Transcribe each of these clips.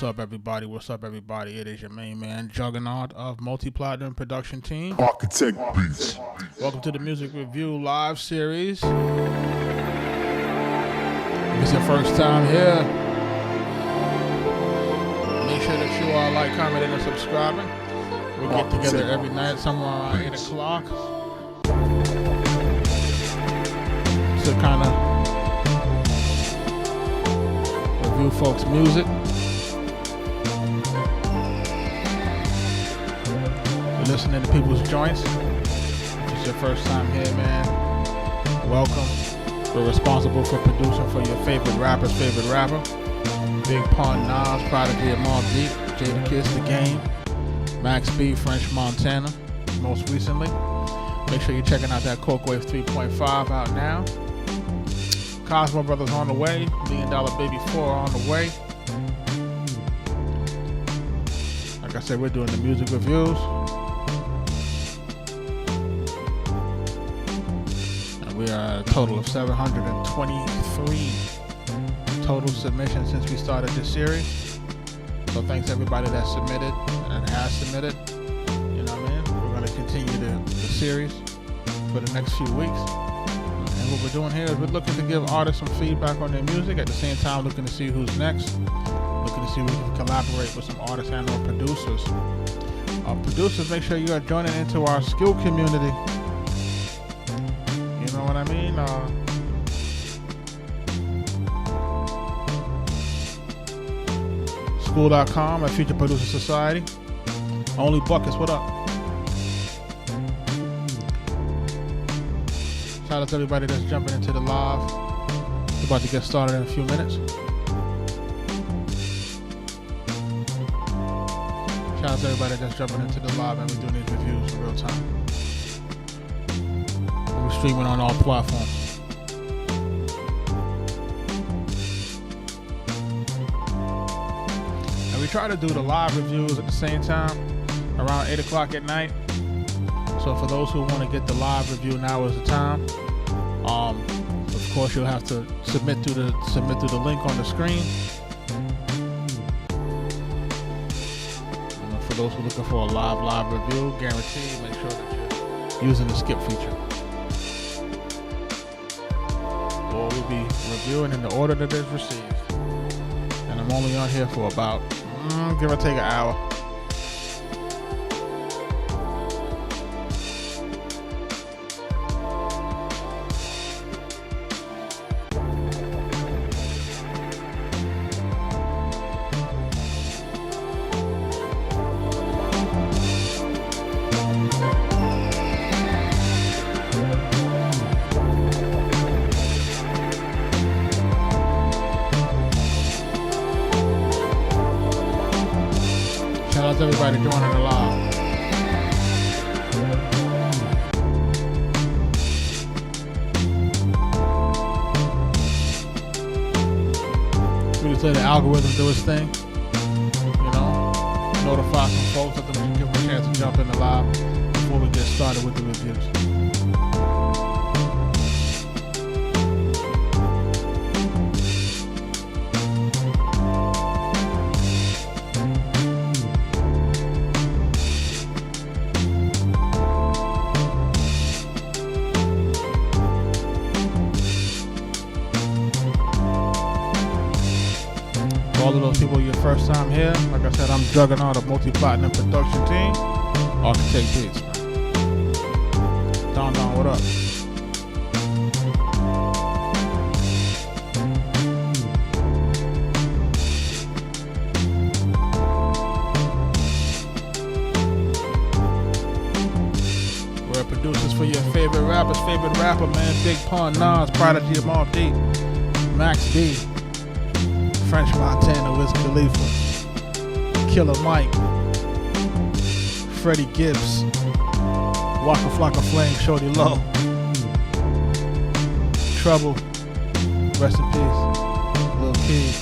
What's up, everybody? What's up, everybody? It is your main man, Juggernaut of Multi-Platinum Production Team. Arkatech Beatz. Welcome to the Music Review Live Series. If it's your first time here, make sure that you are like, commenting, and subscribing. We get together every night somewhere around 8 o'clock to kind of review folks' music. You're listening to people's joints. If it's your first time here, man, welcome. We're responsible for producing for your favorite rapper's favorite rapper. Big Pun, Nas, Prodigy, Mobb Deep, Jadakiss, The Game, Max B, French Montana, most recently. Make sure you're checking out that Coke Wave 3.5 out now. Cosmo Brothers on the way. $1 Million Baby 4 on the way. Like I said, we're doing the music reviews. And we are at a total of 723 total submissions since we started this series. So thanks everybody that submitted and has submitted. You know what I mean? We're going to continue the series for the next few weeks. And what we're doing here is we're looking to give artists some feedback on their music, at the same time looking to see who's next, looking to see if we can collaborate with some artists and or producers. Producers, make sure you are joining into our skill community. You know what I mean? School.com at Future Producer Society. Only Buckets, what up? Shout out to everybody that's jumping into the live. We're about to get started in a few minutes. Shout out to everybody that's jumping into the live and we're doing these reviews in real time. We're streaming on all platforms. And we try to do the live reviews at the same time, around 8 o'clock at night. So for those who want to get the live review, now is the time. Of course, you'll have to submit through the link on the screen. And for those who are looking for a live review, guaranteed, make sure that you're using the skip feature. Or we'll be reviewing in the order that it's received. And I'm only on here for about, give or take an hour. Shout out to everybody joining the live. We just let the algorithm do its thing. You know, notify some folks, let them give them a chance to jump in the live before we get started with the reviews. All of those people, your first time here, like I said, I'm Juggernaut of Multi-Platinum Production Team, Arkatech Beatz, man. Don, what up? We're producers for your favorite rapper's favorite rapper, man. Big Pun, Nas, Prodigy, Mobb Deep, Max B, French Montana, Wiz Khalifa, Killer Mike, Freddie Gibbs, Waka Flocka Flame, Shorty Low, Trouble, rest in peace, Lil Key.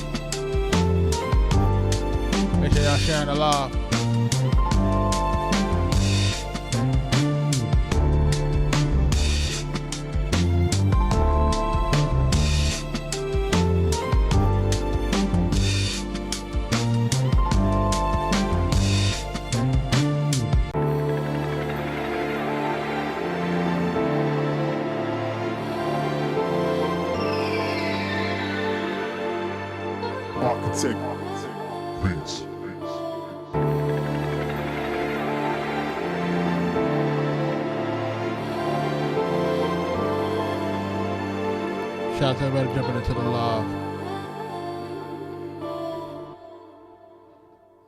Make sure y'all sharing the live. Arkatech Beatz. Shout out to everybody jumping into the live.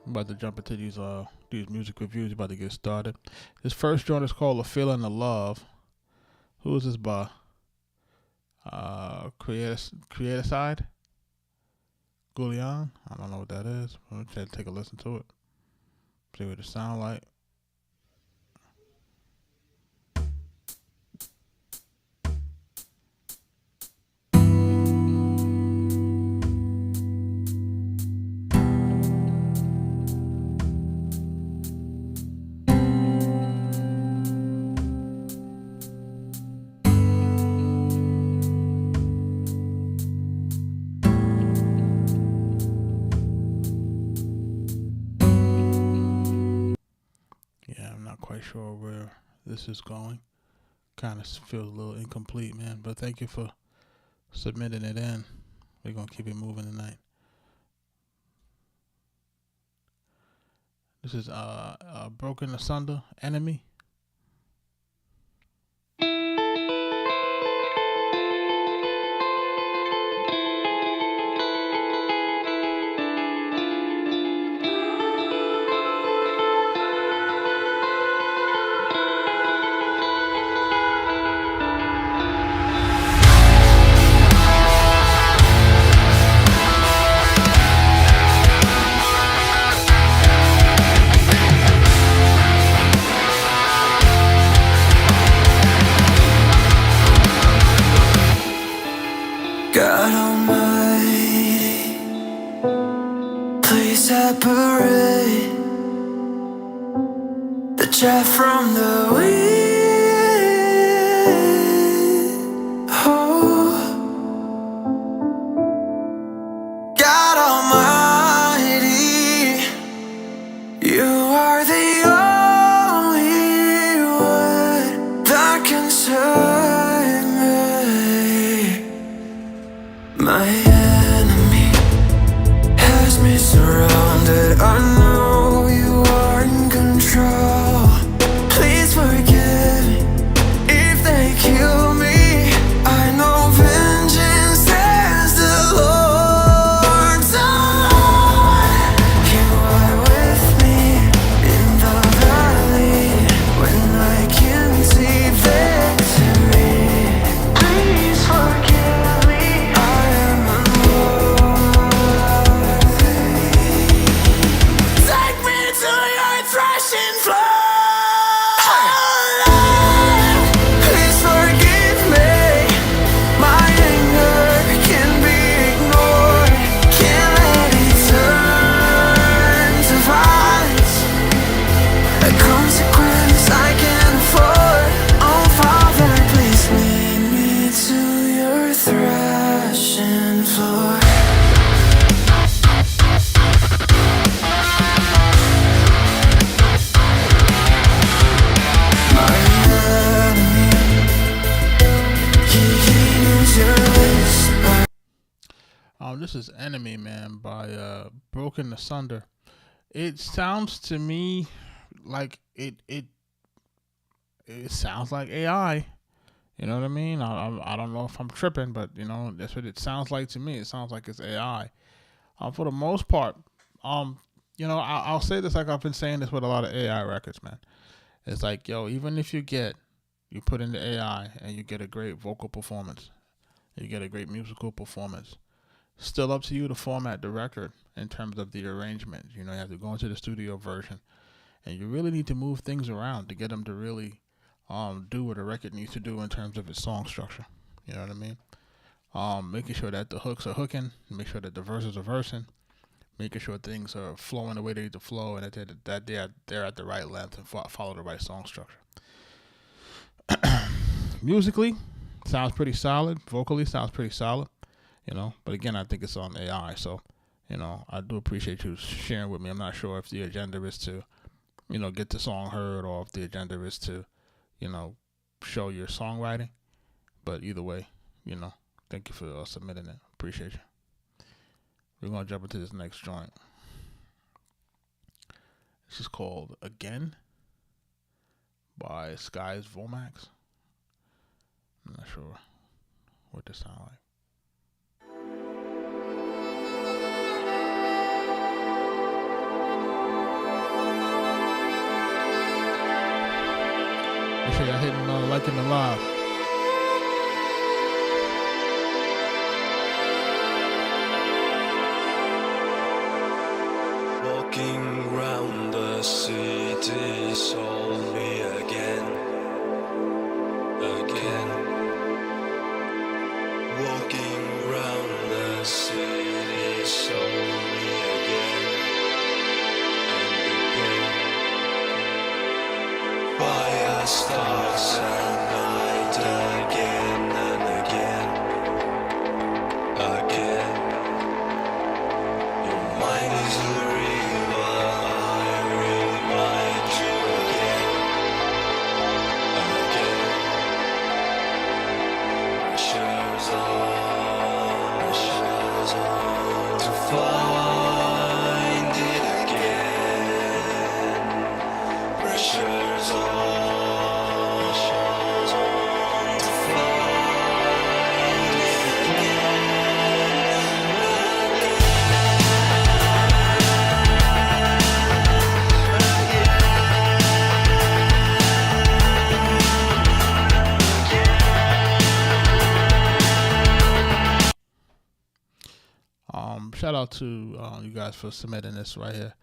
I'm about to jump into these music reviews. About to get started. This first joint is called "A Feeling of Love." Who is this by? Creator Side? Goulian? I don't know what that is. I'm gonna take a listen to it. See what it sound like. Quite sure where this is going. Kind of feels a little incomplete, man. But thank you for submitting it in. We're gonna keep it moving tonight. This is Broken Asunder, Enemy. God Almighty, please separate the chaff from the wheat. Oh, God Almighty, you are the only one that can save me. My enemy has me surrounded. I know you are in control. Please forgive me if they kill me. I know vengeance is the Lord's. You are with me in the valley when I can't see victory. Please forgive me. This is Enemy, man, by Broken Asunder. It sounds to me like it sounds like AI. You know what I mean? I don't know if I'm tripping, but you know that's what it sounds like to me. It sounds like it's AI. For the most part, you know, I'll say this like I've been saying this with a lot of AI records, man. It's like, yo, even if you put in the AI and you get a great vocal performance, you get a great musical performance. Still up to you to format the record in terms of the arrangement. You know, you have to go into the studio version, and you really need to move things around to get them to really do what a record needs to do in terms of its song structure. You know what I mean? Making sure that the hooks are hooking, make sure that the verses are versing, making sure things are flowing the way they need to flow, and that they're at the right length and follow the right song structure. Musically, sounds pretty solid. Vocally, sounds pretty solid. You know, but again, I think it's on AI, so, you know, I do appreciate you sharing with me. I'm not sure if the agenda is to, you know, get the song heard, or if the agenda is to, you know, show your songwriting, but either way, you know, thank you for submitting it. Appreciate you. we're gonna jump into this next joint. This is called Again by Skies Vomax. I'm not sure what this sounds like. Make sure y'all hitting liking the live. Walking round the city saw me again. Walking round the city saw me again and again. Fire starts at night again and again. Your mind is a river, I remind you again. Pressure's on to find it again. Pressure's on to find it again. Shout out to you guys for submitting this right here.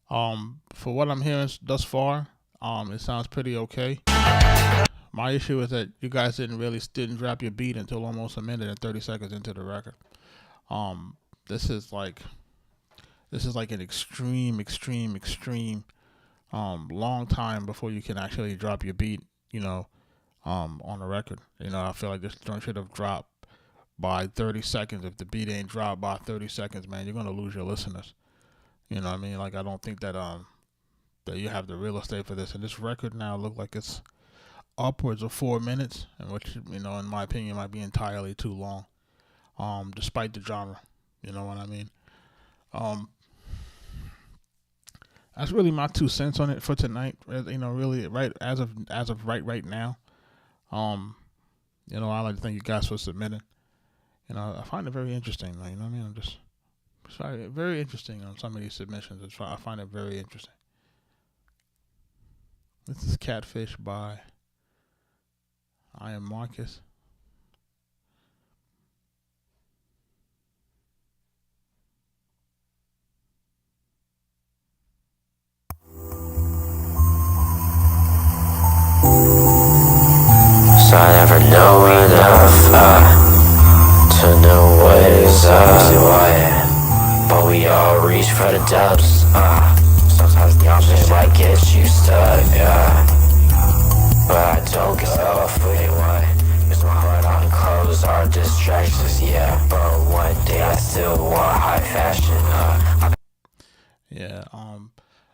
For what I'm hearing thus far, it sounds pretty okay. My issue is that you guys didn't drop your beat until almost a minute and 30 seconds into the record. This is like an extreme long time before you can actually drop your beat, on the record. I feel like this joint should have dropped by 30 seconds. If the beat ain't dropped by 30 seconds, man, you're gonna lose your listeners. You know what I mean? Like, I don't think that that you have the real estate for this. And this record now look like it's upwards of 4 minutes, and which, in my opinion, might be entirely too long. Despite the genre. You know what I mean? That's really my 2 cents on it for tonight. Really, right as of right now. I'd like to thank you guys for submitting. I find it very interesting. You know what I mean? I'm just sorry, very interesting on some of these submissions. I find it very interesting. This is Catfish by I Am Marcus. So I never know enough to know what is but we all reach for the dubs. Sometimes the opposite might get you stuck, but I don't get off with it. Why? Cause my heart on clothes are distractions, but one day I still want high fashion.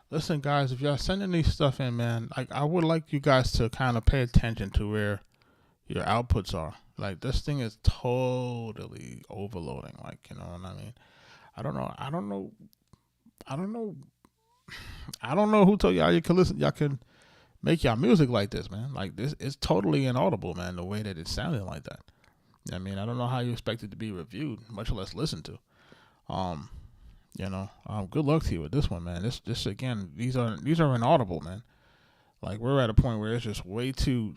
Listen, guys, if y'all sending these stuff in, man, I would like you guys to kind of pay attention to where your outputs are. Like, this thing is totally overloading. Like, you know what I mean? I don't know who told y'all you can listen. Y'all can make y'all music like this, man. Like, this is totally inaudible, man. The way that it's sounding like that. I mean, I don't know how you expect it to be reviewed, much less listened to. Good luck to you with this one, man. This again, these are inaudible, man. Like, we're at a point where it's just way too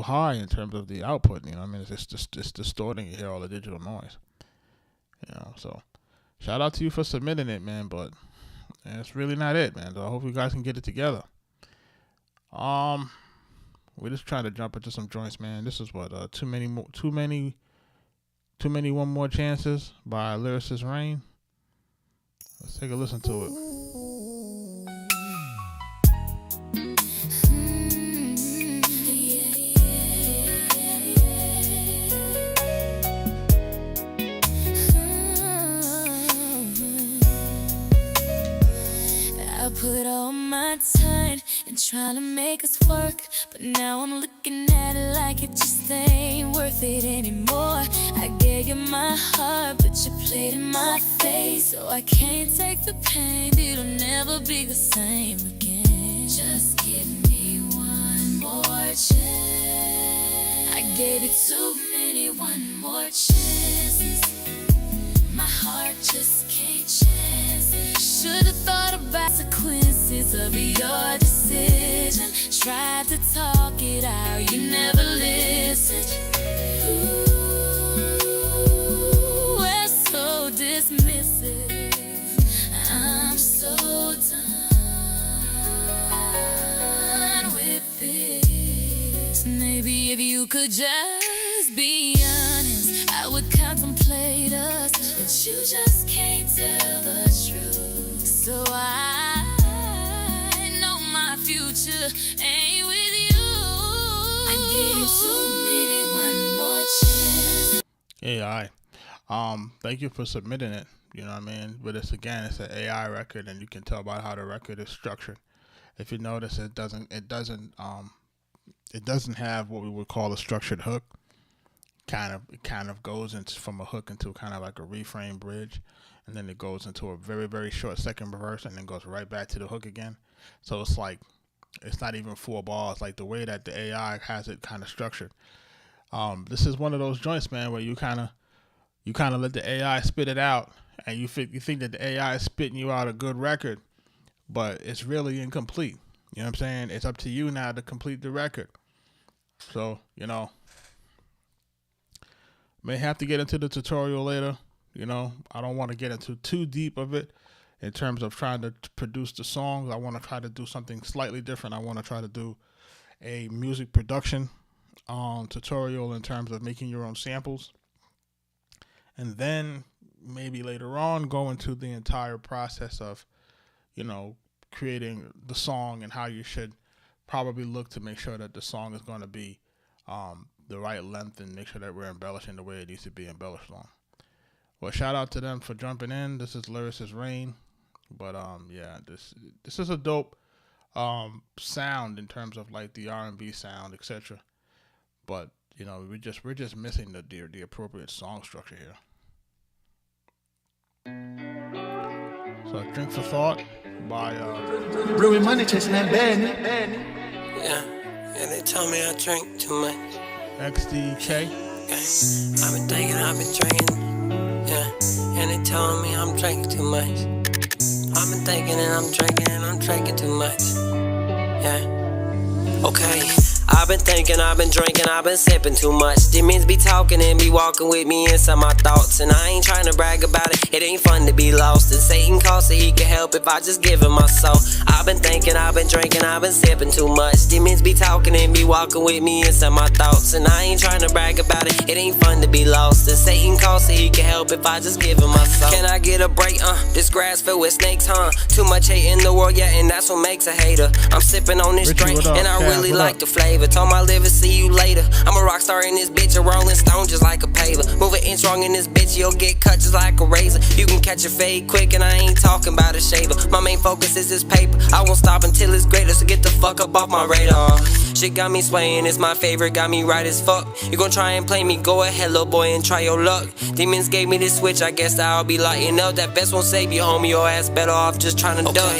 high in terms of the output. You know what I mean? It's distorting. You hear all the digital noise. So shout out to you for submitting it, man. But that's really not it, man. So I hope you guys can get it together. We're just trying to jump into some joints, man. This is what too many one more chances by Lyricist Rain. Let's take a listen to it. I put all my time in trying to make us work, but now I'm looking at it like it just ain't worth it anymore. I gave you my heart, but you played in my face. So I can't take the pain, it'll never be the same again. Just give me one more chance. I gave it too many one more chances. My heart just can't chance it. Should've thought about the consequences of your decision. Tried to talk it out, you never listened. Ooh, we're so dismissive. I'm so done with this. Maybe if you could just be honest, I would contemplate us, but you just can't tell the truth. So I know my future ain't with you. I gave you too many one more chance. AI. Thank you for submitting it. You know what I mean? But it's an AI record, and you can tell by how the record is structured. If you notice, it doesn't have what we would call a structured hook. It kind of goes into from a hook into kind of like a reframe bridge, and then it goes into a very, very short second verse, and then goes right back to the hook again. So it's like it's not even 4 bars, like the way that the AI has it kind of structured. This is one of those joints, man, where you kind of let the AI spit it out, and you think that the AI is spitting you out a good record, but it's really incomplete. You know what I'm saying? It's up to you now to complete the record. So, you know, may have to get into the tutorial later. You know, I don't want to get into too deep of it in terms of trying to produce the songs. I want to try to do something slightly different. I want to try to do a music production tutorial in terms of making your own samples. And then maybe later on go into the entire process of, you know, creating the song and how you should probably look to make sure that the song is going to be the right length and make sure that we're embellishing the way it needs to be embellished on. Well, shout out to them for jumping in. This is Lyricist Rain. But yeah, this is a dope sound in terms of like the R&B sound, etc. But you know, we're just missing the appropriate song structure here. So, Drink for Thought by Brewing money, chasing that bag. Yeah, they tell me I drink too much. XDK. I've been thinking, I've been drinking. Yeah, and they telling me I'm drinking too much. I've been thinking and I'm drinking too much. Yeah, okay. I've been thinking, I've been drinking, I've been sipping too much. Demons be talking and be walking with me inside my thoughts. And I ain't trying to brag about it, it ain't fun to be lost. And Satan calls so he can help if I just give him my soul. I've been thinking, I've been drinking, I've been sipping too much. Demons be talking and be walking with me inside my thoughts. And I ain't trying to brag about it, it ain't fun to be lost. And Satan calls so he can help if I just give him my soul. Can I get a break, this grass filled with snakes, huh? Too much hate in the world, yeah, and that's what makes a hater. I'm sipping on this drink, and I really like the flavor. Told my liver, see you later. I'm a rock star in this bitch, a rolling stone just like a paver. Move an inch wrong in this bitch, you'll get cut just like a razor. You can catch a fade quick, and I ain't talking about a shaver. My main focus is this paper, I won't stop until it's greater, so get the fuck up off my radar. Shit got me swaying, it's my favorite, got me right as fuck. You gon' try and play me, go ahead little boy and try your luck. Demons gave me this switch, I guess I'll be lighting up. That vest won't save you, homie, your ass better off just trying to duck.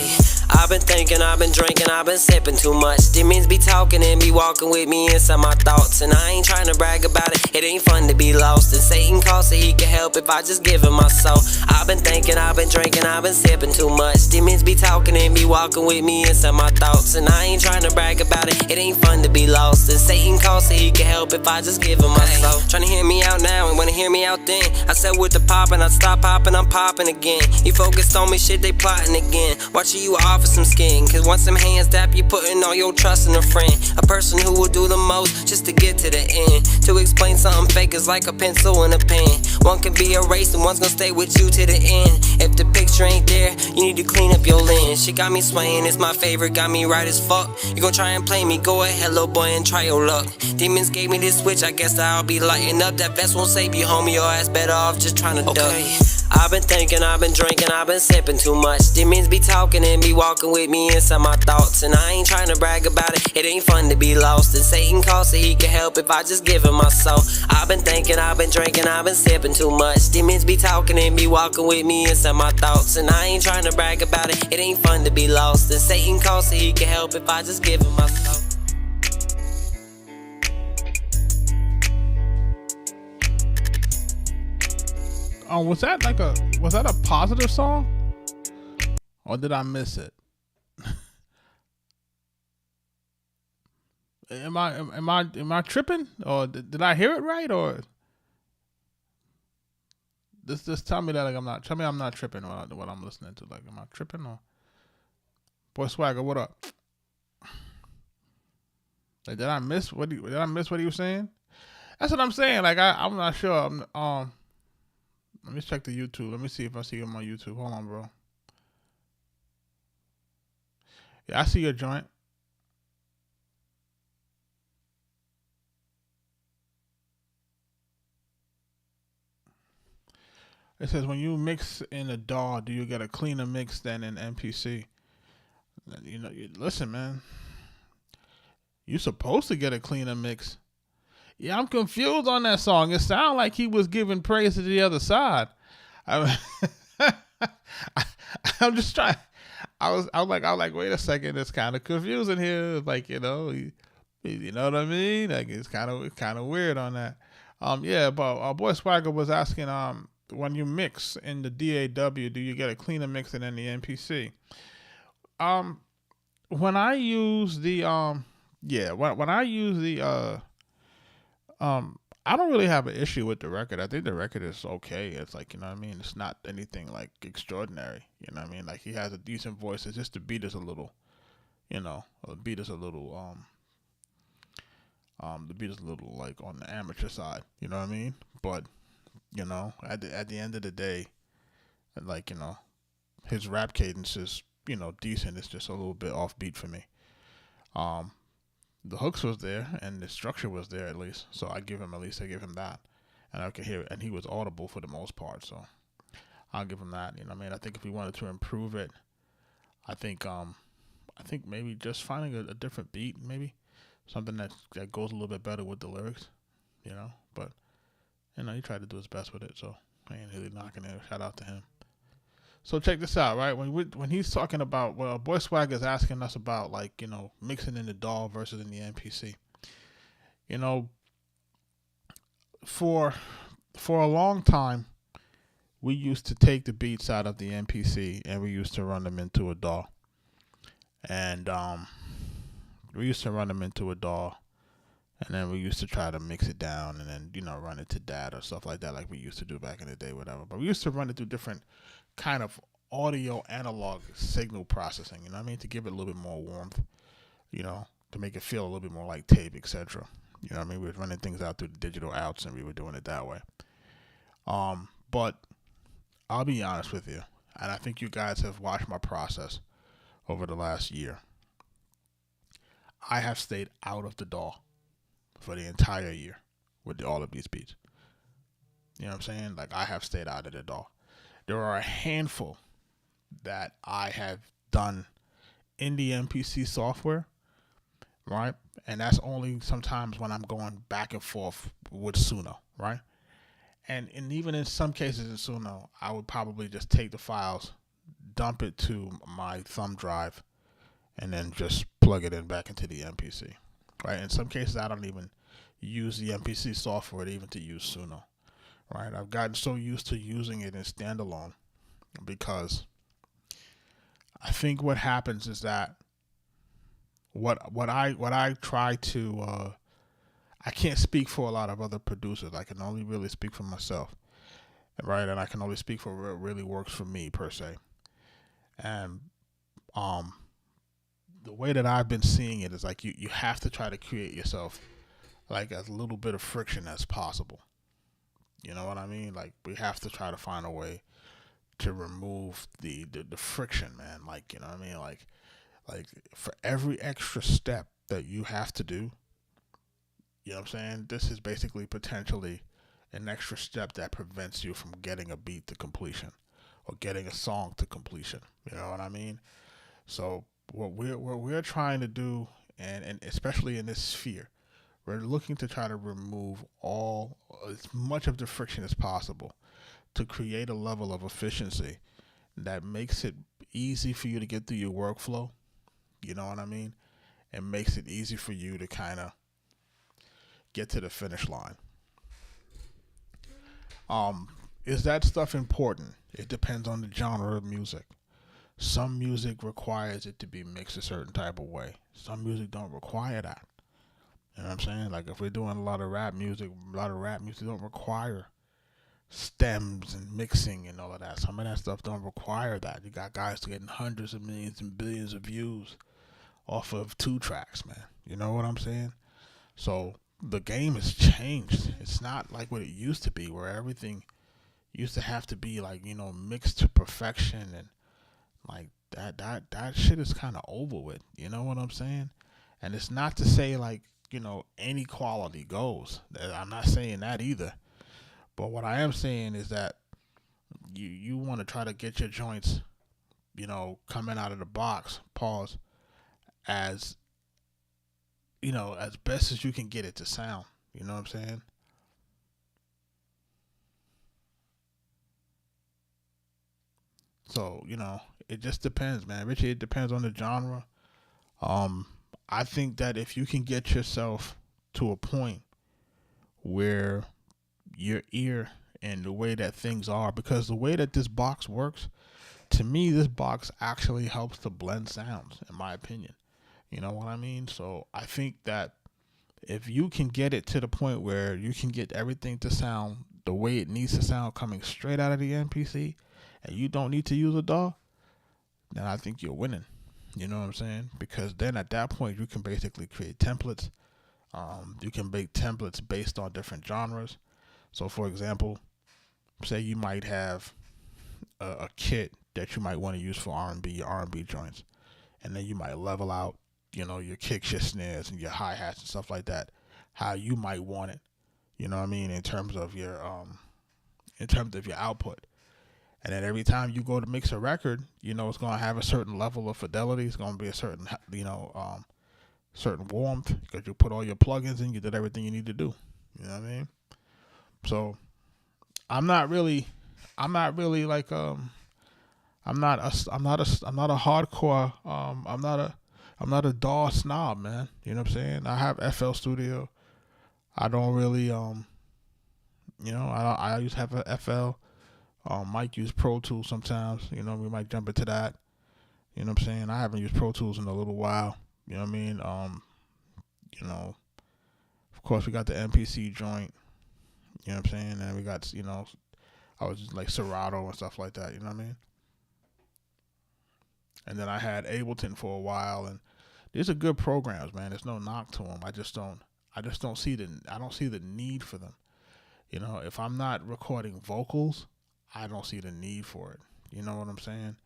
I've been thinking, I've been drinking, I've been sipping too much. Demons be talking and be walking with me inside my thoughts. And I ain't trying to brag about it, it ain't fun to be lost. And Satan calls so he can help if I just give him my soul. I've been thinking, I've been drinking, I've been sipping too much. Demons be talking and be walking with me inside my thoughts. And I ain't trying to brag about it, it ain't fun to be lost. And Satan calls so he can help if I just give him my soul. Trying to hear me out now and wanna hear me out then. I said with the poppin', I'd stop popping, I'm popping again. You focused on me, shit, they plotting again. Watching you offer some skin, cause once them hands tap, you putting all your trust in a friend. A person who will do the most just to get to the end. To explain something fake is like a pencil and a pen. One can be erased and one's gonna stay with you to the end. If the picture ain't there, you need to clean up your lens. Shit got me swaying, it's my favorite, got me right as fuck. You gon' try and play me, go ahead little boy and try your luck. Demons gave me this switch, I guess I'll be lighting up. That vest won't save you, homie, your ass better off just trying to duck. I've been thinking, I've been drinking, I've been sipping too much. Demons be talking and be walking with me inside my thoughts. And I ain't trying to brag about it, it ain't fun to be lost. And Satan calls so he can help if I just give him my soul. I've been thinking, I've been drinking, I've been sipping too much. Demons be talking and be walking with me inside my thoughts. And I ain't trying to brag about it, it ain't fun to be lost. And Satan calls so he can help if I just give him my soul. Was that a positive song, or did I miss it? Am I tripping, or did I hear it right, or just tell me that I'm not tripping what I'm listening to. Like, am I tripping, or Boy Swagger, what up? Like, did I miss what he was saying? That's what I'm saying. Like, I'm not sure. Let me check the YouTube. Let me see if I see him on YouTube. Hold on, bro. Yeah, I see your joint. It says, when you mix in a DAW, do you get a cleaner mix than in MPC? You know, listen, man. You're supposed to get a cleaner mix. Yeah, I'm confused on that song. It sounded like he was giving praise to the other side. I'm just trying. I was like, wait a second. It's kind of confusing here. Like, you know what I mean? Like, it's kind of weird on that. Yeah, but Boy Swagger was asking, when you mix in the DAW, do you get a cleaner mix than in the MPC? When I use the when I use the I don't really have an issue with the record. I think the record is okay. It's like, you know what I mean? It's not anything like extraordinary. You know what I mean? Like, he has a decent voice. It's just the beat is a little, the beat is a little like on the amateur side. You know what I mean? But, at the end of the day, like, his rap cadence is, decent. It's just a little bit offbeat for me. The hooks was there and the structure was there at least, so I give him that, and I could hear it, and he was audible for the most part, so I'll give him that. You know what I mean? I think if we wanted to improve it, I think maybe just finding a different beat, maybe something that goes a little bit better with the lyrics, But he tried to do his best with it, so I ain't really knocking it. Shout out to him. So check this out, right? When he's talking about, Boy Swag is asking us about, like, mixing in the DAW versus in the MPC. For a long time, we used to take the beats out of the MPC and we used to run them into a DAW. And and then we used to try to mix it down and then, run it to DAT or stuff like that, like we used to do back in the day, whatever. But we used to run it through different kind of audio analog signal processing, you know what I mean, to give it a little bit more warmth, to make it feel a little bit more like tape, etc. You know what I mean? We were running things out through the digital outs and we were doing it that way. But I'll be honest with you, and I think you guys have watched my process over the last year. I have stayed out of the DAW for the entire year with all of these beats. You know what I'm saying? Like, I have stayed out of the DAW. There are a handful that I have done in the MPC software, right? And that's only sometimes when I'm going back and forth with Suno, right? And even in some cases in Suno, I would probably just take the files, dump it to my thumb drive, and then just plug it in back into the MPC, right? In some cases, I don't even use the MPC software even to use Suno, right? I've gotten so used to using it in standalone because I think what happens is that what I try to I can't speak for a lot of other producers. I can only really speak for myself, right? And I can only speak for what really works for me per se. And the way that I've been seeing it is like you have to try to create yourself like as little bit of friction as possible. You know what I mean? Like, we have to try to find a way to remove the friction, man. Like, you know what I mean? Like for every extra step that you have to do, you know what I'm saying? This is basically potentially an extra step that prevents you from getting a beat to completion or getting a song to completion. You know what I mean? So what we're trying to do, and especially in this sphere, we're looking to try to remove all as much of the friction as possible to create a level of efficiency that makes it easy for you to get through your workflow. You know what I mean? And makes it easy for you to kind of get to the finish line. Is that stuff important? It depends on the genre of music. Some music requires it to be mixed a certain type of way. Some music don't require that. You know what I'm saying? Like if we're doing a lot of rap music don't require stems and mixing and all of that. Some of that stuff don't require that. You got guys getting hundreds of millions and billions of views off of 2 tracks, man. You know what I'm saying? So the game has changed. It's not like what it used to be, where everything used to have to be like, you know, mixed to perfection, and like that shit is kind of over with. You know what I'm saying? And it's not to say like, you know, any quality goes. I'm not saying that either. But what I am saying is that you want to try to get your joints, you know, coming out of the box, pause, as, you know, as best as you can get it to sound. You know what I'm saying? So, you know, it just depends, man. Richie, it depends on the genre. I think that if you can get yourself to a point where your ear and the way that things are, because the way that this box works, to me, this box actually helps to blend sounds, in my opinion. You know what I mean? So I think that if you can get it to the point where you can get everything to sound the way it needs to sound coming straight out of the MPC, and you don't need to use a DAW, then I think you're winning. You know what I'm saying? Because then at that point, you can basically create templates. You can make templates based on different genres. So for example, say you might have a kit that you might want to use for your R&B joints. And then you might level out, you know, your kicks, your snares, and your hi-hats and stuff like that, how you might want it. You know what I mean? In terms of your output. And then every time you go to mix a record, you know, it's going to have a certain level of fidelity. It's going to be a certain, you know, certain warmth, because you put all your plugins in, you did everything you need to do. You know what I mean? So I'm not really like, I'm not a hardcore, I'm not a DAW snob, man. You know what I'm saying? I have FL Studio. I don't really, you know, I used to have a FL. Might use Pro Tools sometimes. You know, we might jump into that. You know what I'm saying? I haven't used Pro Tools in a little while. You know what I mean? You know, of course we got the MPC joint. You know what I'm saying? And we got, you know, I was just like Serato and stuff like that. You know what I mean? And then I had Ableton for a while, and these are good programs, man. There's no knock to them. I don't see the need for them. You know, if I'm not recording vocals, I don't see the need for it. You know what I'm saying?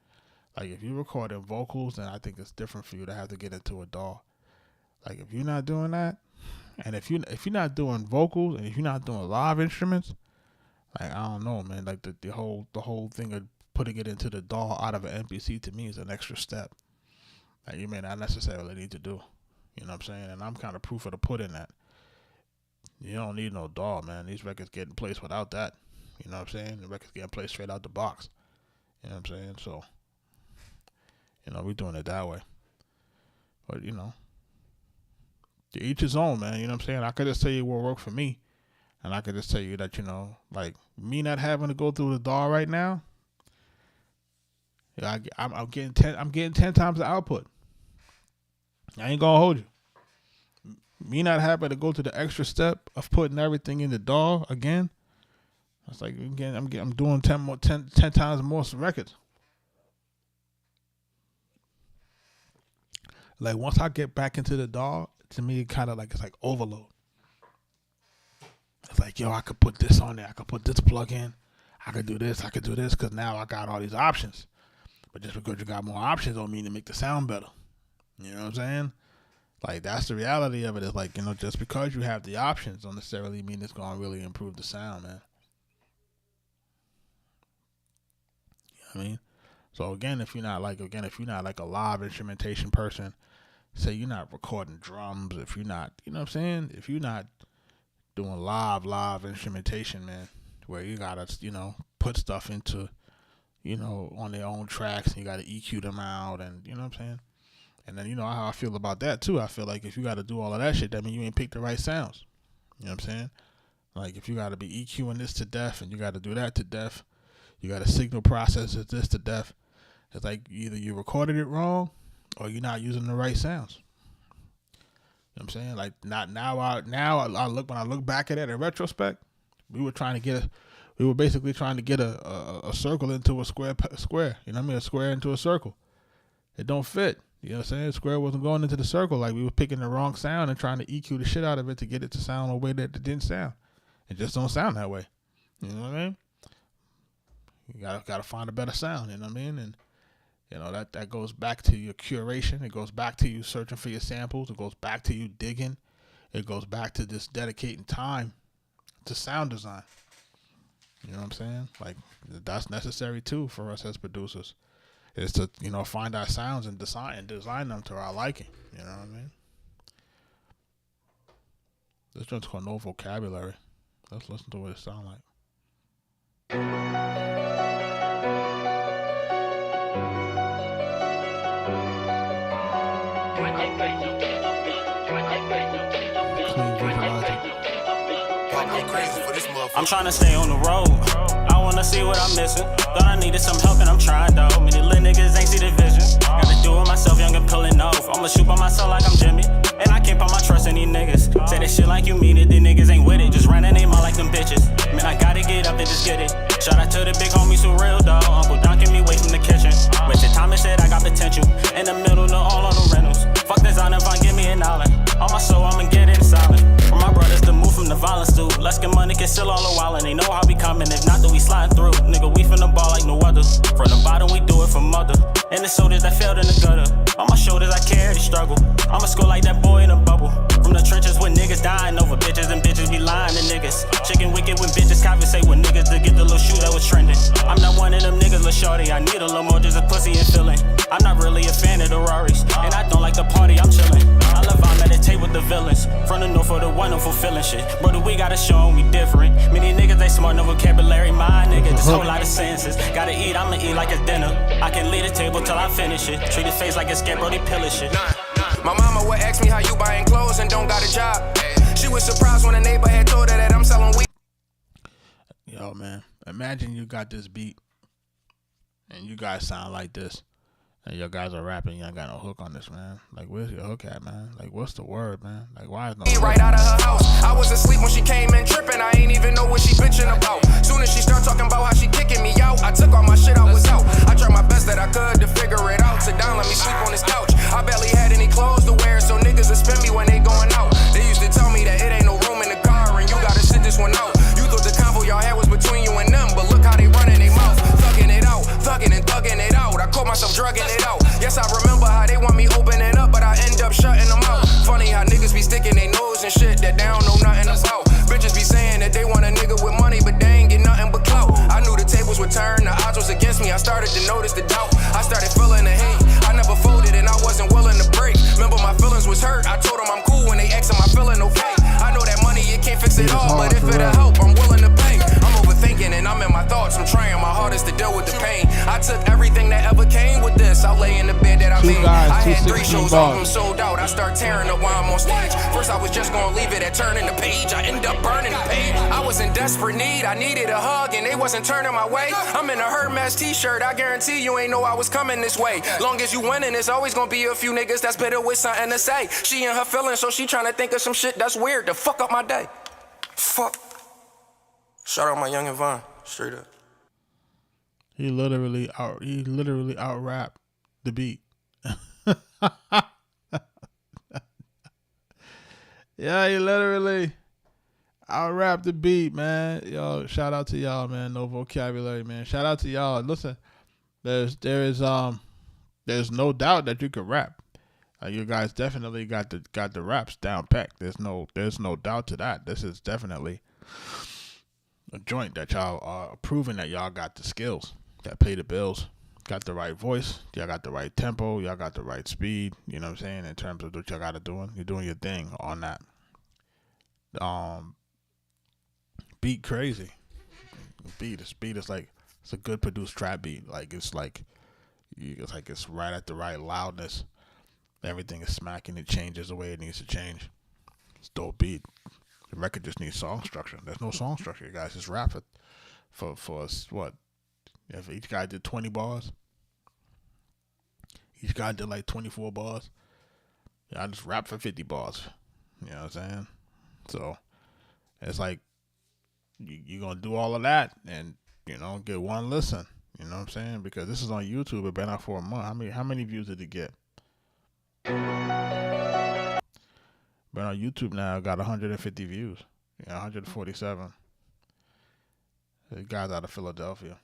Like if you're recording vocals, then I think it's different for you to have to get into a DAW. Like if you're not doing that, and if you're not doing vocals, and if you're not doing live instruments, like I don't know, man. Like the whole thing of putting it into the DAW out of an MPC to me is an extra step that you may not necessarily need to do. You know what I'm saying? And I'm kind of proof of the pudding that you don't need no DAW, man. These records get in place without that. You know what I'm saying? The records get in place straight out the box. You know what I'm saying? So, you know, we're doing it that way. But, you know, to each his own, man. You know what I'm saying? I could just tell you what worked for me. And I could just tell you that, you know, like me not having to go through the DAW right now, yeah, I'm getting 10 times the output. I ain't gonna hold you. Me not having to go to the extra step of putting everything in the DAW again. It's like again, I'm doing 10 times more records. Like once I get back into the DAW, to me it kind of like it's like overload. It's like, yo, I could put this on there. I could put this plug in. I could do this. Because now I got all these options. But just because you got more options don't mean to make the sound better. You know what I'm saying? Like, that's the reality of it. It's like, just because you have the options don't necessarily mean it's going to really improve the sound, man. You know what I mean? So again, if you're not like a live instrumentation person, say you're not recording drums, if you're not, you know what I'm saying? If you're not doing live instrumentation, man, where you gotta, put stuff into, on their own tracks, and you gotta EQ them out, and you know what I'm saying? And then, how I feel about that too. I feel like if you got to do all of that shit, that means you ain't picked the right sounds. You know what I'm saying? Like, if you got to be EQing this to death and you got to do that to death, you got to signal process this to death. It's like either you recorded it wrong or you're not using the right sounds. You know what I'm saying? Like, not now. When I look back at it in retrospect, we were basically trying to get a circle into a square. You know what I mean? A square into a circle. It don't fit. You know what I'm saying? Square wasn't going into the circle. Like, we were picking the wrong sound and trying to EQ the shit out of it to get it to sound a way that it didn't sound. It just don't sound that way. You know what I mean? You gotta find a better sound. You know what I mean? And that goes back to your curation. It goes back to you searching for your samples. It goes back to you digging. It goes back to just dedicating time to sound design. You know what I'm saying? Like, that's necessary too for us as producers. Is to, find our sounds and design them to our liking. You know what I mean? This one's called No Vocabulary. Let's listen to what it sounds like. I'm trying to stay on the road. I wanna see what I'm missing. Thought I needed some help and I'm trying though. Many little niggas ain't see the vision. Gotta do it myself, young and pulling off. I'ma shoot by myself like I'm Jimmy. And I can't put my trust in these niggas. Say that shit like you mean it, these niggas ain't with it. Just run their name out like them bitches. Man, I gotta get up and just get it. Shout out to the big homies who real dog. Uncle Don kept me away from the kitchen. Wasted time and said I got potential. In the middle, no all on the rentals. Fuck this on if I give me an dollar. On my soul, I'ma get it solid. For my brothers to move from the violence too. Let's get money, can still all a while. And they know how we coming. If not, then we sliding through. Nigga, we finna ball like no other. From the bottom, we do it for mother. And the soldiers that failed in the gutter. On my shoulders, I carry the struggle. I'ma score like that boy in a bubble. From the trenches with niggas dying over bitches, and bitches be lying to niggas. Chicken wicked when bitches conversate with niggas to get the little shoe that was trending. I'm not one of them niggas, lil' shorty. I need a little more just a pussy and feeling. I'm not really a fan of the Rarries, and I don't like the party, I'm chillin'. I love I meditate with the villains. From the north for the one, I'm fulfilling shit. Brother, we gotta show 'em we different. Many niggas, they smart, no vocabulary. My nigga, just whole lot of senses. Gotta eat, I'ma eat like it's dinner. I can lead a table till I finish it. Treat his face like a scarecrow, they pillin' shit. My mama would ask me how you buying clothes and don't got a job. She was surprised when a neighbor had told her that I'm selling weed. Yo, man, imagine you got this beat and you guys sound like this. And your guys are rapping, you ain't got no hook on this, man. Like, where's your hook at, man? Like, what's the word, man? Like, why is no hook? Right out of her house. I was asleep when she came in tripping. I ain't even know what she bitching about. Soon as she start talking about how she kicking me out, I took all my shit, I was out. I tried my best that I could to figure it out. Sit down, let me sleep on this couch. I barely had any clothes to wear, so niggas will spin me when they going out. They used to tell me that it ain't no room in the car and you gotta sit this one out. You thought the convo y'all had was between you and them, but look how they running their mouth. Thugging it out, thugging and thugging it out. I caught myself drugging it out. Yes, I remember how they want me opening up, but I end up shutting them out. Funny how niggas be sticking their nose and shit that they don't know nothing about. Bitches be saying that they want a nigga with money, but they ain't get nothing but clout. I knew the tables would turn, the odds was against me. I started to notice the doubt. I started feeling the hate. I never folded and I wasn't willing to break. Remember my feelings was hurt. I told them I'm cool when they asked am I feeling okay. I know that money, it can't fix it all, but if it'll help, I'm willing to pay. I'm overthinking and I'm in my thoughts. I'm trying my hardest to deal with the pain. I took everything that ever came with this. I lay in the bed that I made. I had 3 shows, all of them sold out. I start tearing up while I'm on stage. First I was just gonna leave it at turning the page. I end up burning the page. I was in desperate need. I needed a hug and they wasn't turning my way. I'm in a Hermes t-shirt. I guarantee you ain't know I was coming this way. Long as you winning, there's always gonna be a few niggas that's bitter with something to say. She in her feelings, so she trying to think of some shit that's weird to fuck up my day. Fuck. Shout out my young and Vaughn. Straight up. He literally out rap the beat. Yeah, he literally out rap the beat, man. Yo, shout out to y'all, man. No vocabulary, man. Shout out to y'all. Listen, there's no doubt that you can rap. You guys definitely got the raps down packed. There's no doubt to that. This is definitely a joint that y'all are proving that y'all got the skills that pay the bills. Got the right voice. Y'all got the right tempo. Y'all got the right speed. You know what I'm saying? In terms of what y'all got to do, you're doing your thing on that. Beat crazy. Beat is like, it's a good produced trap beat. It's right at the right loudness. Everything is smacking. It changes the way it needs to change. It's dope beat. The record just needs song structure. There's no song structure, guys. Just rap it for what? If each guy did 20 bars, each guy did like 24 bars. I just rap for 50 bars. You know what I'm saying? So it's like you're gonna do all of that and get one listen. You know what I'm saying? Because this is on YouTube. It been out for a month. How many views did it get? But on YouTube now, got 150 views. 147. The guy's out of Philadelphia.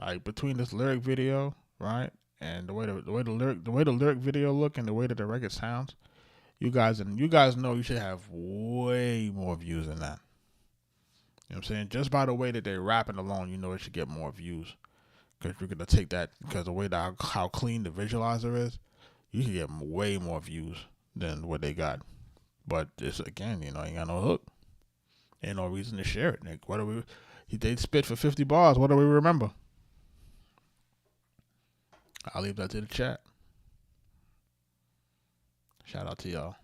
Like, between this lyric video, right, and the way the lyric video look and the way that the record sounds, you guys know you should have way more views than that. You know what I'm saying? Just by the way that they're rapping alone, it should get more views. Because you're gonna take that, because the way that how clean the visualizer is, you can get way more views than what they got. But it's, again, ain't got no hook. Ain't no reason to share it. Like, they spit for 50 bars. What do we remember? I'll leave that to the chat. Shout out to y'all.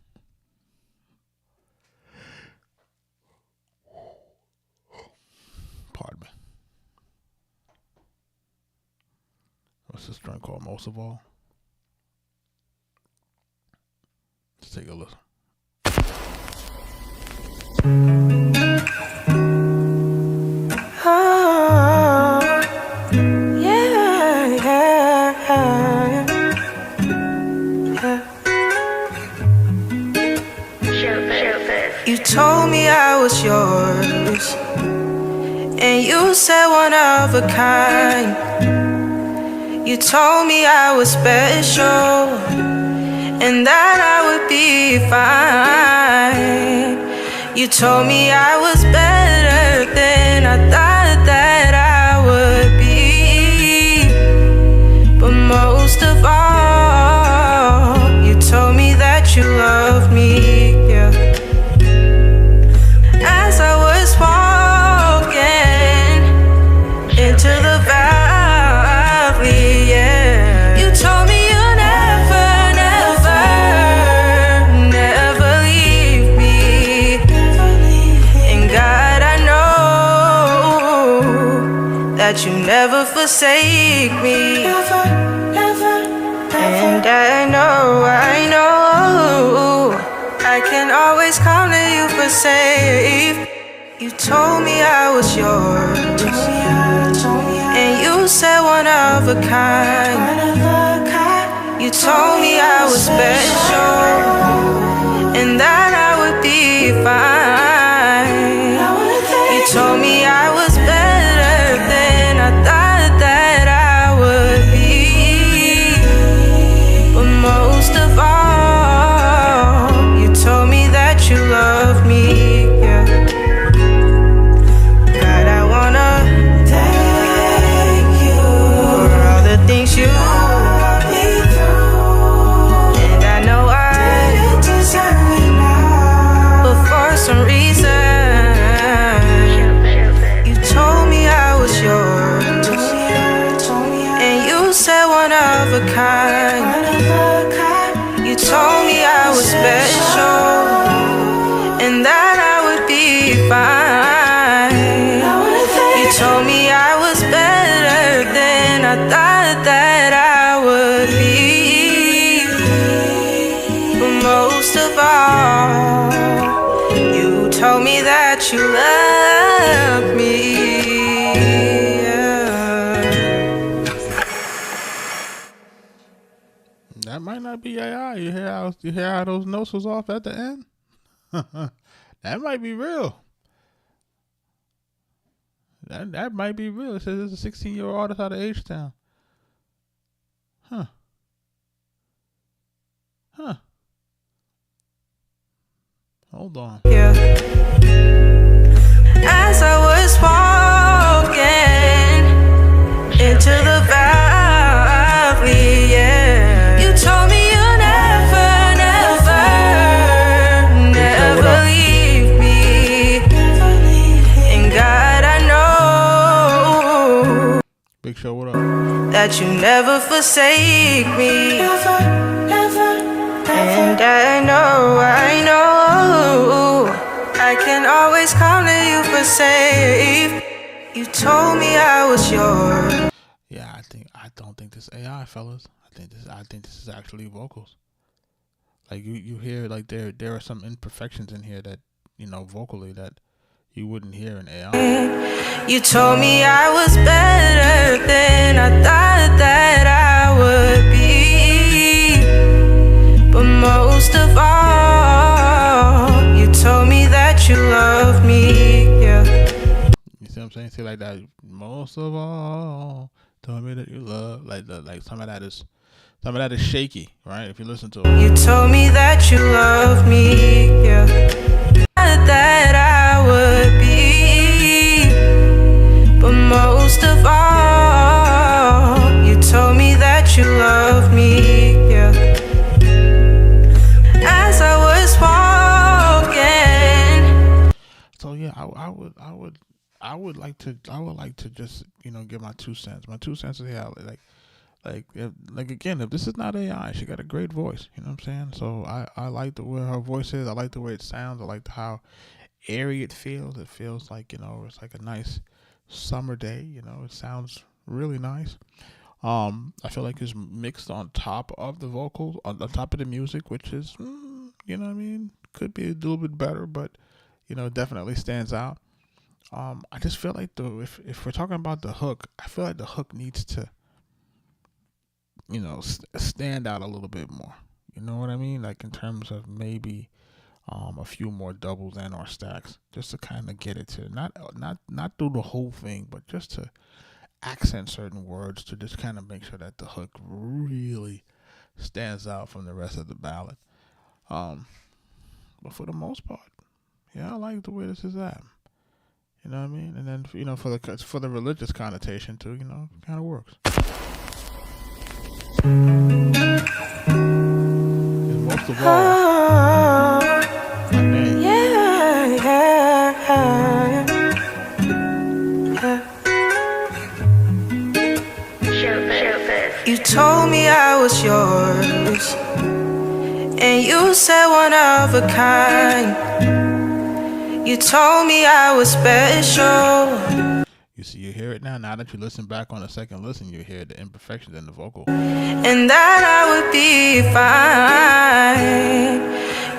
Pardon me. What's this drink called? Most of all? Let's take a listen. Oh, yeah. You told me I was yours, and you said one of a kind. You told me I was special, and that I would be fine. You told me I was better than I thought that I would be. But most of all, you told me that you loved me, yeah. As I was walking into the valley, yeah, you told me you never leave me. And God, I know that you never forsake me. And I know I can always come to you for safe. You told me I was yours, and you said one of a kind. You told me I was special, and that I would be fine. You told me I was better than I thought that I would be. But most of all, you told me that you love me, yeah. God, I wanna thank you for all the things you brought me through. And I know I didn't deserve it now, but for some reason you told me I was yours, and you said one of a kind. You told me I was special, and that I would be fine. You told me I was better than I thought that I would be. But most of all, you told me that you loved me, yeah. That might not be AI. You hear how those notes was off at the end? That might be real. That might be real. It says it's a 16-year-old artist out of H-Town. Huh. Hold on. Yeah. As I was walking into the valley, yeah, you told me you never leave me. And God, I know Big Show, what up? that you never forsake me. And I know I can always come to you for safe. You told me I was yours. Yeah, I don't think this AI, fellas. I think this is actually vocals. Like you hear like there are some imperfections in here that, you know, vocally that you wouldn't hear in AI. You told me I was better than I thought that I would be. But most of all, you told me that you love me, yeah. You see what I'm saying? See, like that, most of all, told me that you love, like some of that is shaky, right? If you listen to it. You told me that you love me, yeah. That I would be. But most of all, you told me that you love me, yeah. As I was walking. So yeah, I would like to just, you know, give my 2 cents. My 2 cents is like again, if this is not AI, she got a great voice. You know what I'm saying? So I like the way her voice is. I like the way it sounds. I like how airy it feels. It feels like, you know, it's like a nice summer day. You know, it sounds really nice. I feel like it's mixed on top of the vocals, on top of the music, which is, you know what I mean? Could be a little bit better, but, you know, definitely stands out. I just feel like if we're talking about the hook, I feel like the hook needs to, you know, stand out a little bit more. You know what I mean? Like in terms of maybe a few more doubles and or stacks, just to kind of get it to not do the whole thing, but just to accent certain words to just kind of make sure that the hook really stands out from the rest of the ballad. But for the most part, yeah, I like the way this is at. You know what I mean? And then, you know, for the religious connotation too, you know, it kind of works. And most of all, my name. You told me I was yours, and you said one of a kind. You told me I was special. You see, you hear it now. Now that you listen back on a second listen, you hear the imperfections in the vocal. And that I would be fine.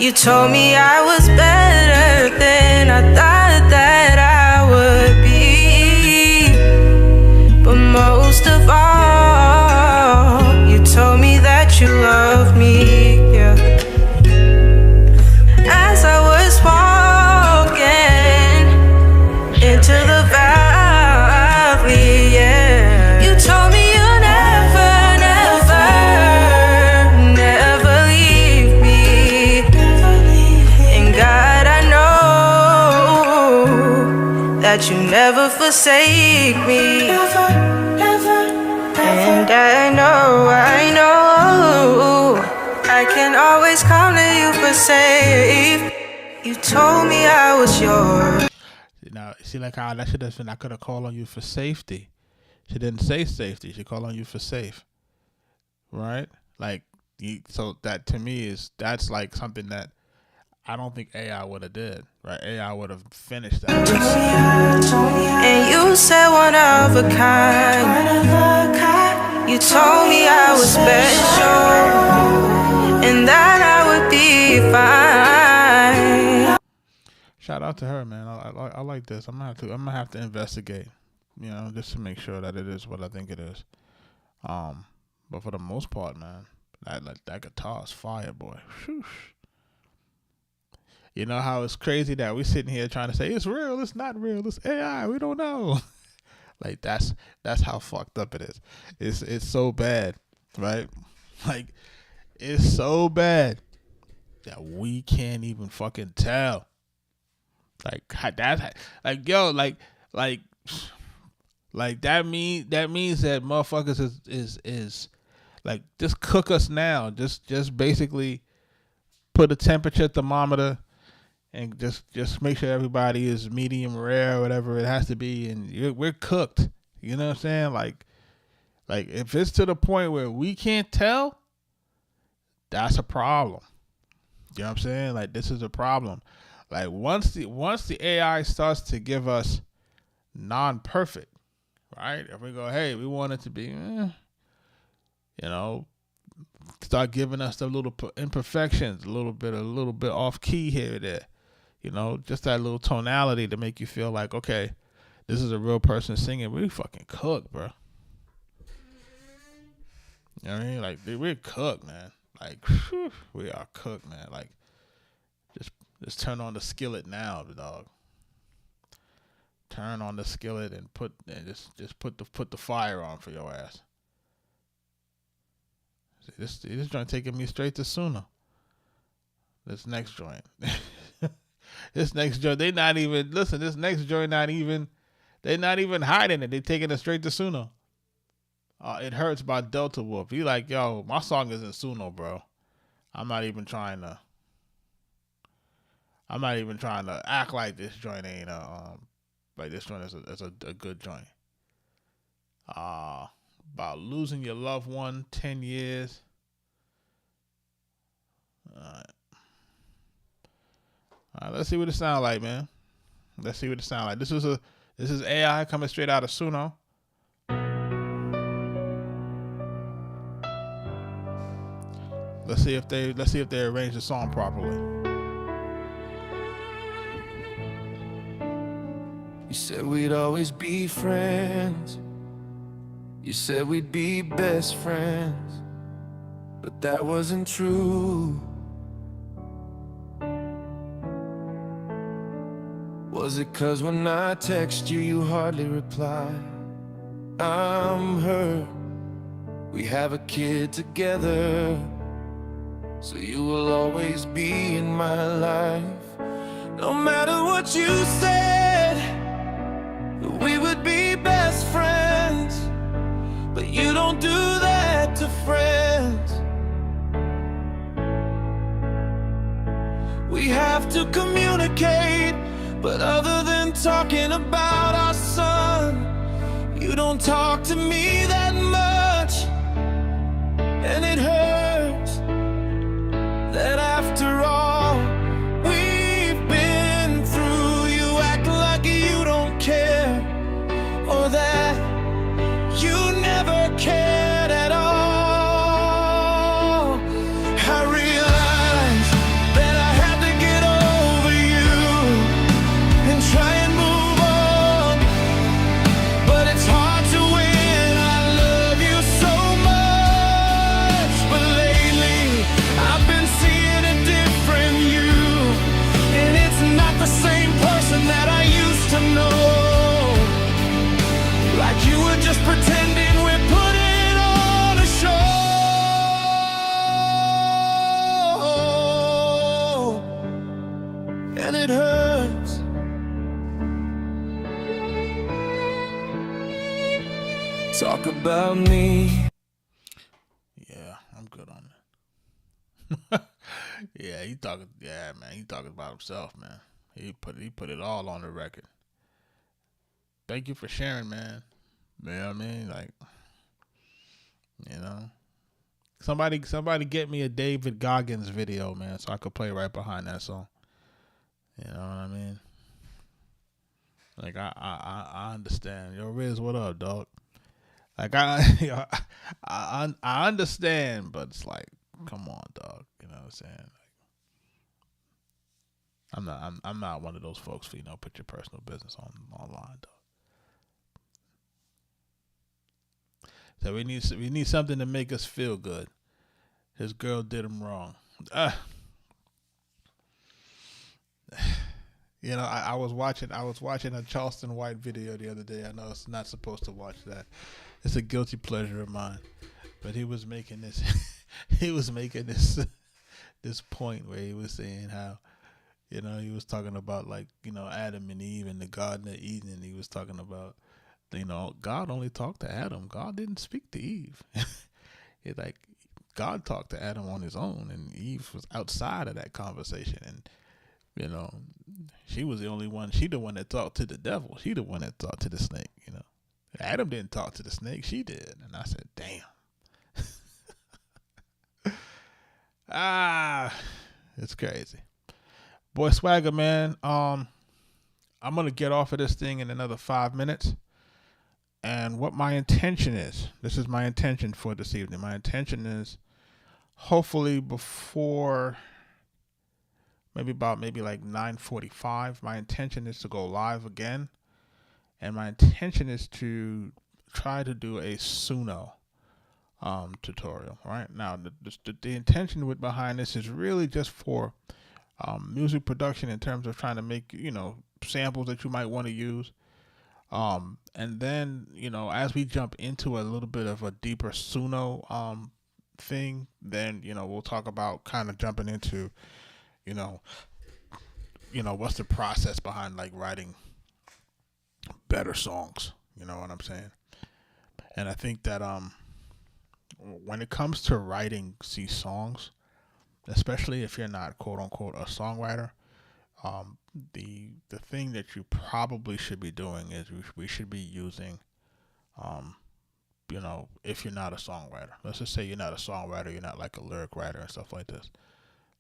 You told me I was better than I thought that I would be. But most of all, you told me that you love me, yeah. As I was walking into the valley, yeah, you told me you never leave me. And God, I know that you never forsake me. And I know I can always come to you for safe. You told me I was yours. Now, see, like how that should have been, I could have called on you for safety. She didn't say safety. She called on you for safe. Right? Like, so that to me that's like something that I don't think AI would have did. Right? AI would have finished that. And you said one of a kind. You told me I was special, and that I would be fine. Shout out to her, man. I like this. I'm gonna have to investigate, you know, just to make sure that it is what I think it is. But for the most part, man, that guitar is fire, boy. Whew. You know how it's crazy that we sitting here trying to say it's real, it's not real, it's AI, we don't know. Like that's how fucked up it is. It's so bad, right? Like it's so bad that we can't even fucking tell. Like that, like yo, like that means that motherfuckers is like, just cook us now. Just basically put a temperature thermometer and just make sure everybody is medium rare or whatever it has to be, and we're cooked. You know what I'm saying? Like if it's to the point where we can't tell, that's a problem. You know what I'm saying? Like, this is a problem. Like, once the AI starts to give us non-perfect, right? If we go, hey, we want it to be, start giving us the little imperfections, a little bit off key here or there, just that little tonality to make you feel like, okay, this is a real person singing. We fucking cooked, bro. You know what I mean? Like, we're cooked, man. Like, whew, we are cooked, man. Like, just turn on the skillet now, dog. Turn on the skillet and just put the fire on for your ass. See, this joint taking me straight to Suno. This next joint. This next joint, they're not even hiding it. They taking it straight to Suno. It Hurts by Delta Wolf. You like, yo, my song is in Suno, bro. I'm not even trying to act like this joint ain't like this joint is a good joint. About losing your loved one, 10 years. All right, let's see what it sounds like, man. Let's see what it sounds like. This is AI coming straight out of Suno. Let's see if they arrange the song properly. You said we'd always be friends. You said we'd be best friends, but that wasn't true. Was it 'cause when I text you, you hardly reply? I'm hurt. We have a kid together, so you will always be in my life. No matter what you said, we would be best friends, but you don't do that to friends. We have to communicate, but other than talking about our son, you don't talk to me that much. And it hurts that after all we've been through, you act like you don't care, or that you never cared at all. I realized that I had to get over you and try and move on, but it's hard to win. I love you so much, but lately I've been seeing a different you, and it's not the same person that I used to know. Like you were just pretending we're putting on a show, and it hurts. Talk about me. Yeah, I'm good on that. Yeah, he talking about himself, man. He put it all on the record. Thank you for sharing, man. You know what I mean? Like, somebody get me a David Goggins video, man, so I could play right behind that song. You know what I mean? Like, I understand. Yo, Riz, what up, dog? Like, I understand, but it's like, come on, dog. You know what I'm saying? Like, I'm not one of those folks for, put your personal business online, dog. So we need something to make us feel good. His girl did him wrong. I was watching a Charleston White video the other day. I know it's not supposed to watch that. It's a guilty pleasure of mine. But he was making this this point where he was saying how, he was talking about like, Adam and Eve in the Garden of Eden, and he was talking about, God only talked to Adam. God didn't speak to Eve. It's like God talked to Adam on his own, and Eve was outside of that conversation. And she was the only one. She the one that talked to the devil. She the one that talked to the snake. Adam didn't talk to the snake. She did. And I said, damn. It's crazy. Boy Swagger, man. I'm gonna get off of this thing in another 5 minutes. And what my intention is, this is my intention for this evening. My intention is hopefully before maybe like 9:45, my intention is to go live again. And my intention is to try to do a Suno tutorial. Right now, the intention behind this is really just for music production in terms of trying to make samples that you might want to use. And then as we jump into a little bit of a deeper Suno thing, then we'll talk about kind of jumping into what's the process behind like writing better songs. You know what I'm saying? And I think that when it comes to writing these songs, especially if you're not quote unquote a songwriter, the thing that you probably should be doing is we should be using if you're not a songwriter, let's just say you're not a songwriter, you're not like a lyric writer and stuff like this,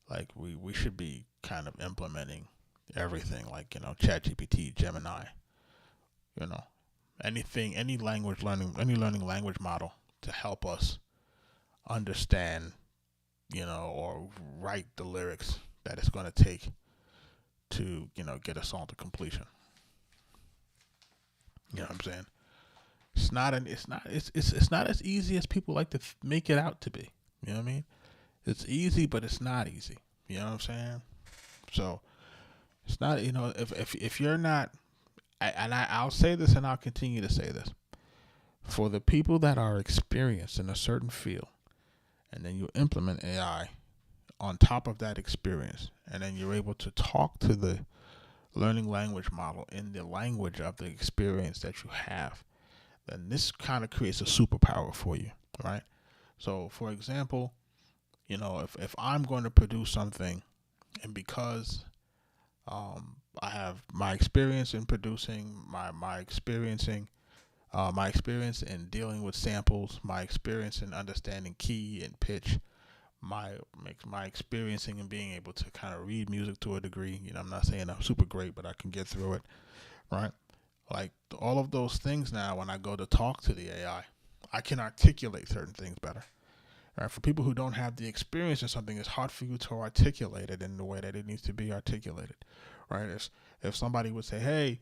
like we should be kind of implementing everything like ChatGPT, Gemini, anything, any learning language model to help us understand or write the lyrics that it's going to take to get a song to completion. You know what I'm saying? It's not as easy as people like to make it out to be. You know what I mean? It's easy, but it's not easy. You know what I'm saying? So it's not, if you're not, I'll say this and I'll continue to say this, for the people that are experienced in a certain field, and then you implement AI on top of that experience, and then you're able to talk to the learning language model in the language of the experience that you have, then this kind of creates a superpower for you, right? So, for example, if I'm going to produce something, and because I have my experience in producing, my experience in dealing with samples, my experience in understanding key and pitch, my experiencing in being able to kind of read music to a degree. I'm not saying I'm super great, but I can get through it, right? Like all of those things now, when I go to talk to the AI, I can articulate certain things better. Right? For people who don't have the experience in something, it's hard for you to articulate it in the way that it needs to be articulated, right? If somebody would say, hey,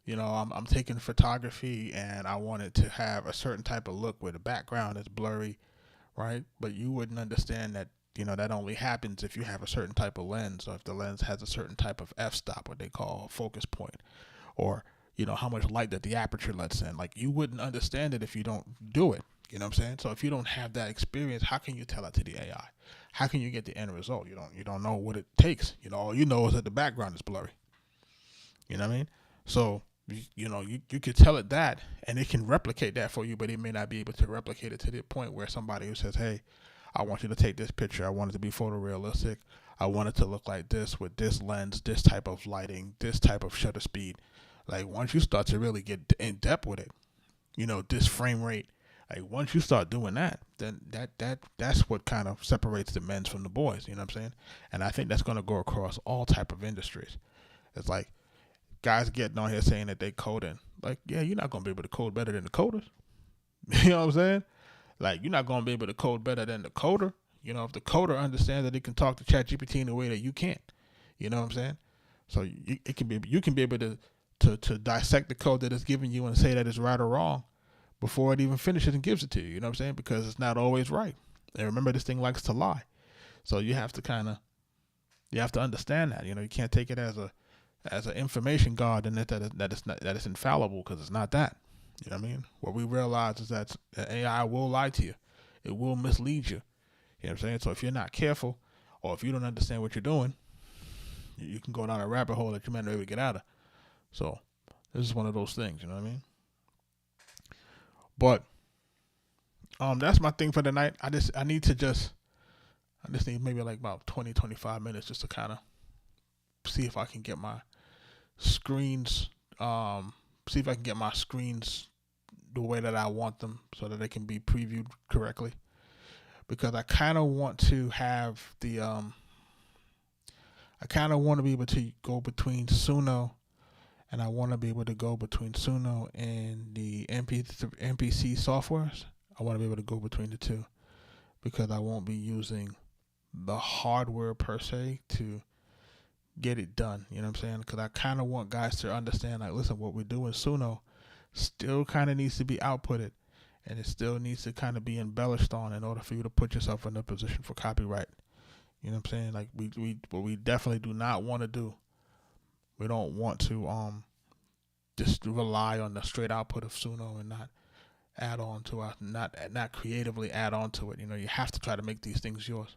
I'm taking photography and I want it to have a certain type of look where the background is blurry, right? But you wouldn't understand that, that only happens if you have a certain type of lens, or if the lens has a certain type of f-stop, what they call a focus point, or, how much light that the aperture lets in. Like, you wouldn't understand it if you don't do it. You know what I'm saying? So if you don't have that experience, how can you tell it to the AI? How can you get the end result? You don't know what it takes. All you know is that the background is blurry. You know what I mean? So, you could tell it that, and it can replicate that for you, but it may not be able to replicate it to the point where somebody who says, hey, I want you to take this picture. I want it to be photorealistic. I want it to look like this with this lens, this type of lighting, this type of shutter speed. Like, once you start to really get in depth with it, this frame rate, like, once you start doing that, then that's what kind of separates the men's from the boys. You know what I'm saying? And I think that's going to go across all type of industries. It's like guys getting on here saying that they coding. Like, yeah, you're not going to be able to code better than the coders. You know what I'm saying? Like, you're not going to be able to code better than the coder. If the coder understands that it can talk to ChatGPT in a way that you can't. You know what I'm saying? So you can be able to dissect the code that it's giving you and say that it's right or wrong before it even finishes and gives it to you. You know what I'm saying? Because it's not always right. And remember, this thing likes to lie. So you have to understand that. You can't take it as an information god and that it's infallible, because it's not that. You know what I mean? What we realize is that AI will lie to you. It will mislead you. You know what I'm saying? So if you're not careful, or if you don't understand what you're doing, you can go down a rabbit hole that you might not be able to get out of. So this is one of those things, you know what I mean? But that's my thing for the night. I just need maybe like about 20-25 minutes just to kind of see if I can get my screens the way that I want them so that they can be previewed correctly, because I kind of want to have the I kind of want to be able to go between Suno, and I want to be able to go between Suno and the MPC softwares. I want to be able to go between the two, because I won't be using the hardware per se to get it done. You know what I'm saying? Because I kind of want guys to understand, like, listen, what we do in Suno still kind of needs to be outputted, and it still needs to kind of be embellished on in order for you to put yourself in a position for copyright. You know what I'm saying? Like, what we definitely do not want to do, we don't want to just rely on the straight output of Suno and not add on to our, not creatively add on to it. You know, you have to try to make these things yours.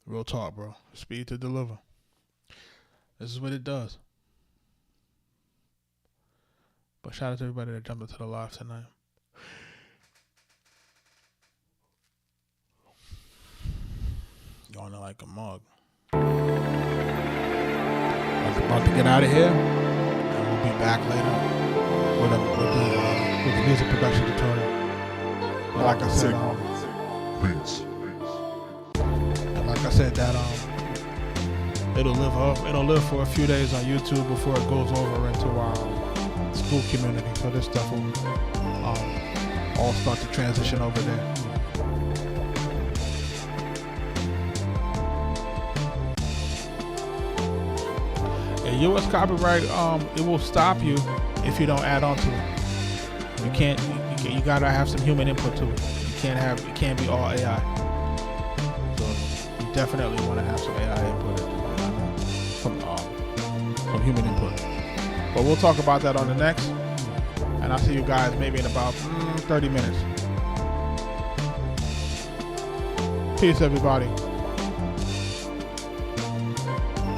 Real talk, bro. Speed to deliver. This is what it does. But shout out to everybody that jumped into the live tonight. Going like a mug. About to get out of here, and we'll be back later with the music production tutorial. But like I said, like I said, that it'll live for a few days on YouTube before it goes over into our school community. So this stuff will all start to transition over there. U.S. copyright, it will stop you if you don't add on to it. You gotta have some human input to it. It can't be all AI. So you definitely want to have some AI input from human input. But we'll talk about that on the next, and I'll see you guys maybe in about 30 minutes. Peace, everybody.